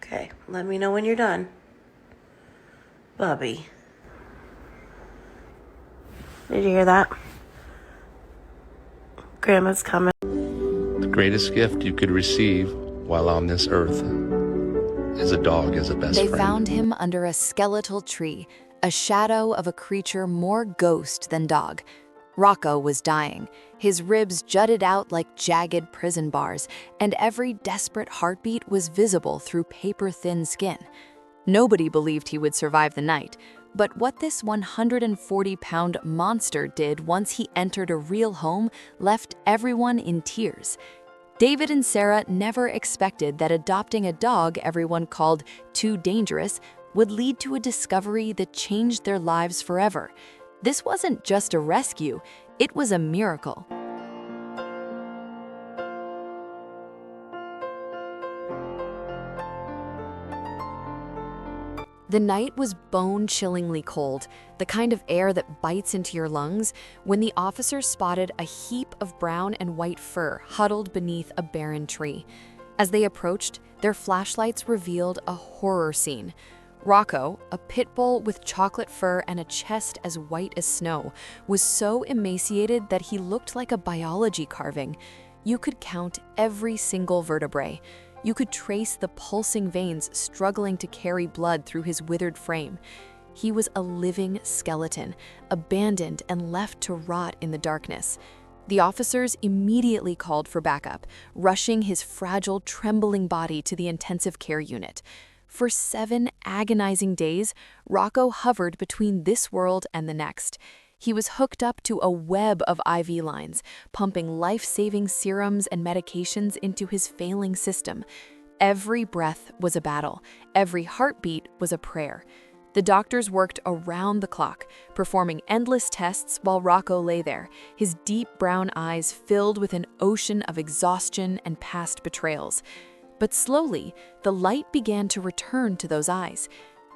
Okay, let me know when you're done. Bubby. Did you hear that? Grandma's coming. The greatest gift you could receive while on this earth is a dog as a best They friend. found him under a skeletal tree, a shadow of a creature more ghost than dog. Rocco was dying. His ribs jutted out like jagged prison bars, and every desperate heartbeat was visible through paper-thin skin. Nobody believed he would survive the night, but what this 140-pound monster did once he entered a real home left everyone in tears. David and Sarah never expected that adopting a dog everyone called too dangerous would lead to a discovery that changed their lives forever. This wasn't just a rescue, it was a miracle. The night was bone-chillingly cold, the kind of air that bites into your lungs, when the officers spotted a heap of brown and white fur huddled beneath a barren tree. As they approached, their flashlights revealed a horror scene. Rocco, a pit bull with chocolate fur and a chest as white as snow, was so emaciated that he looked like a biology carving. You could count every single vertebrae. You could trace the pulsing veins struggling to carry blood through his withered frame. He was a living skeleton, abandoned and left to rot in the darkness. The officers immediately called for backup, rushing his fragile, trembling body to the intensive care unit. For 7 agonizing days, Rocco hovered between this world and the next. He was hooked up to a web of IV lines, pumping life-saving serums and medications into his failing system. Every breath was a battle. Every heartbeat was a prayer. The doctors worked around the clock, performing endless tests while Rocco lay there, his deep brown eyes filled with an ocean of exhaustion and past betrayals. But slowly, the light began to return to those eyes.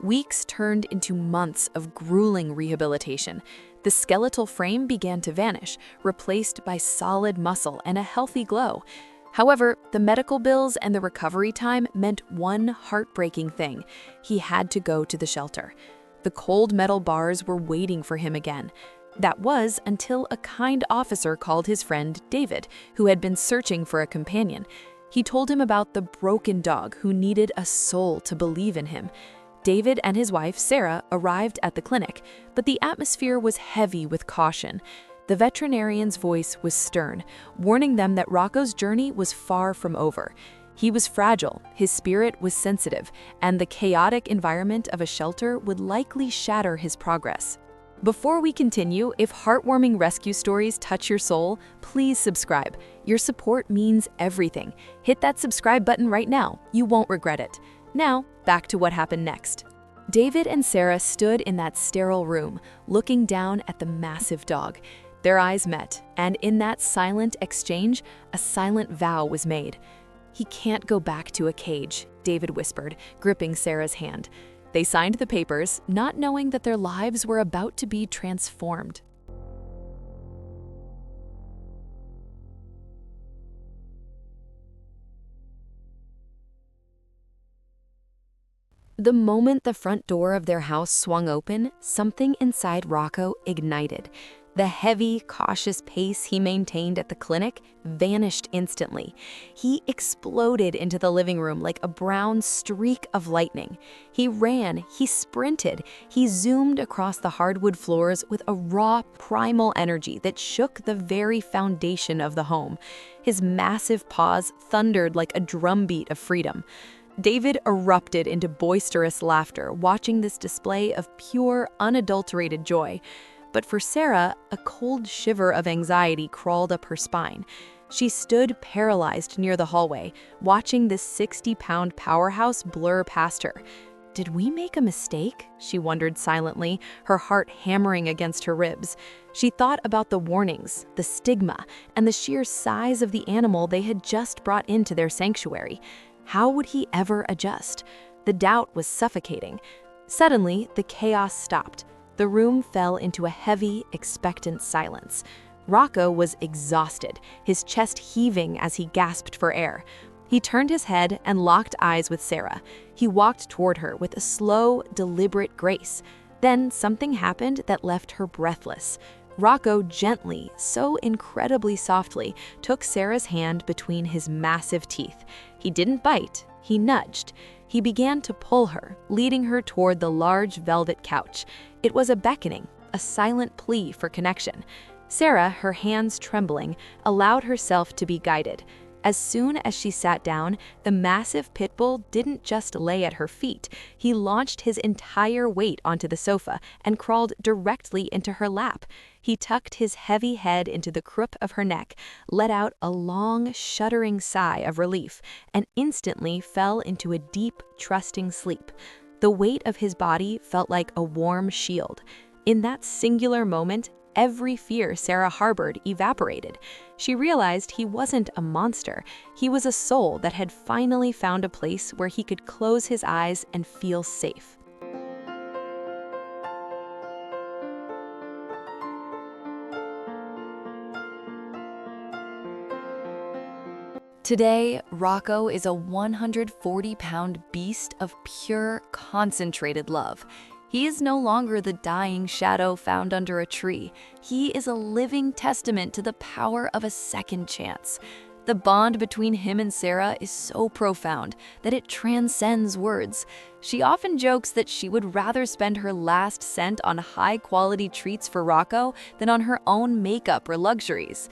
Weeks turned into months of grueling rehabilitation. The skeletal frame began to vanish, replaced by solid muscle and a healthy glow. However, the medical bills and the recovery time meant one heartbreaking thing. He had to go to the shelter. The cold metal bars were waiting for him again. That was until a kind officer called his friend David, who had been searching for a companion. He told him about the broken dog who needed a soul to believe in him. David and his wife, Sarah, arrived at the clinic, but the atmosphere was heavy with caution. The veterinarian's voice was stern, warning them that Rocco's journey was far from over. He was fragile, his spirit was sensitive, and the chaotic environment of a shelter would likely shatter his progress. Before we continue, if heartwarming rescue stories touch your soul, please subscribe. Your support means everything. Hit that subscribe button right now. You won't regret it. Now, back to what happened next. David and Sarah stood in that sterile room, looking down at the massive dog. Their eyes met, and in that silent exchange, a silent vow was made. "He can't go back to a cage," David whispered, gripping Sarah's hand. They signed the papers, not knowing that their lives were about to be transformed. The moment the front door of their house swung open, something inside Rocco ignited. The heavy, cautious pace he maintained at the clinic vanished instantly. He exploded into the living room like a brown streak of lightning. He ran, he sprinted, he zoomed across the hardwood floors with a raw, primal energy that shook the very foundation of the home. His massive paws thundered like a drumbeat of freedom. David erupted into boisterous laughter, watching this display of pure, unadulterated joy. But for Sarah, a cold shiver of anxiety crawled up her spine. She stood paralyzed near the hallway, watching this 60-pound powerhouse blur past her. Did we make a mistake? She wondered silently, her heart hammering against her ribs. She thought about the warnings, the stigma, and the sheer size of the animal they had just brought into their sanctuary. How would he ever adjust? The doubt was suffocating. Suddenly, the chaos stopped. The room fell into a heavy, expectant silence. Rocco was exhausted, his chest heaving as he gasped for air. He turned his head and locked eyes with Sarah. He walked toward her with a slow, deliberate grace. Then something happened that left her breathless. Rocco gently, so incredibly softly, took Sarah's hand between his massive teeth. He didn't bite, he nudged. He began to pull her, leading her toward the large velvet couch. It was a beckoning, a silent plea for connection. Sarah, her hands trembling, allowed herself to be guided. As soon as she sat down, the massive Pitbull didn't just lay at her feet. He launched his entire weight onto the sofa and crawled directly into her lap. He tucked his heavy head into the crook of her neck, let out a long, shuddering sigh of relief, and instantly fell into a deep, trusting sleep. The weight of his body felt like a warm shield. In that singular moment, every fear Sarah harbored evaporated. She realized he wasn't a monster. He was a soul that had finally found a place where he could close his eyes and feel safe. Today, Rocco is a 140-pound beast of pure, concentrated love. He is no longer the dying shadow found under a tree. He is a living testament to the power of a second chance. The bond between him and Sarah is so profound that it transcends words. She often jokes that she would rather spend her last cent on high-quality treats for Rocco than on her own makeup or luxuries.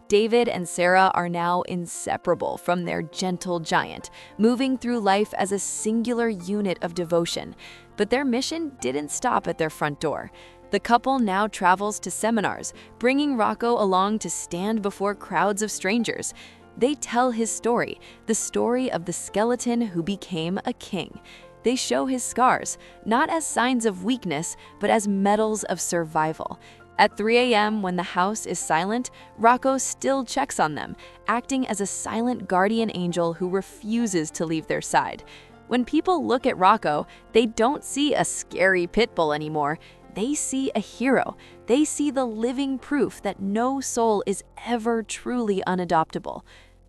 David and Sarah are now inseparable from their gentle giant, moving through life as a singular unit of devotion. But their mission didn't stop at their front door. The couple now travels to seminars, bringing Rocco along to stand before crowds of strangers. They tell his story, the story of the skeleton who became a king. They show his scars, not as signs of weakness, but as medals of survival. At 3 a.m., when the house is silent, Rocco still checks on them, acting as a silent guardian angel who refuses to leave their side. When people look at Rocco, they don't see a scary pit bull anymore. They see a hero. They see the living proof that no soul is ever truly unadoptable.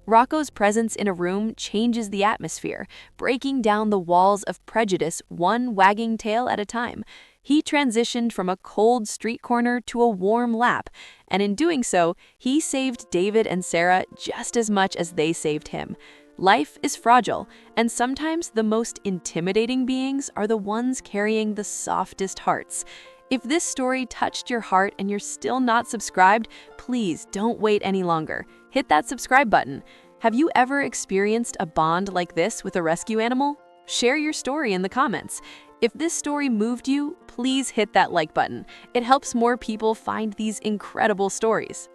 Rocco's presence in a room changes the atmosphere, breaking down the walls of prejudice one wagging tail at a time. He transitioned from a cold street corner to a warm lap, and in doing so, he saved David and Sarah just as much as they saved him. Life is fragile, and sometimes the most intimidating beings are the ones carrying the softest hearts. If this story touched your heart and you're still not subscribed, please don't wait any longer. Hit that subscribe button. Have you ever experienced a bond like this with a rescue animal? Share your story in the comments. If this story moved you, please hit that like button. It helps more people find these incredible stories.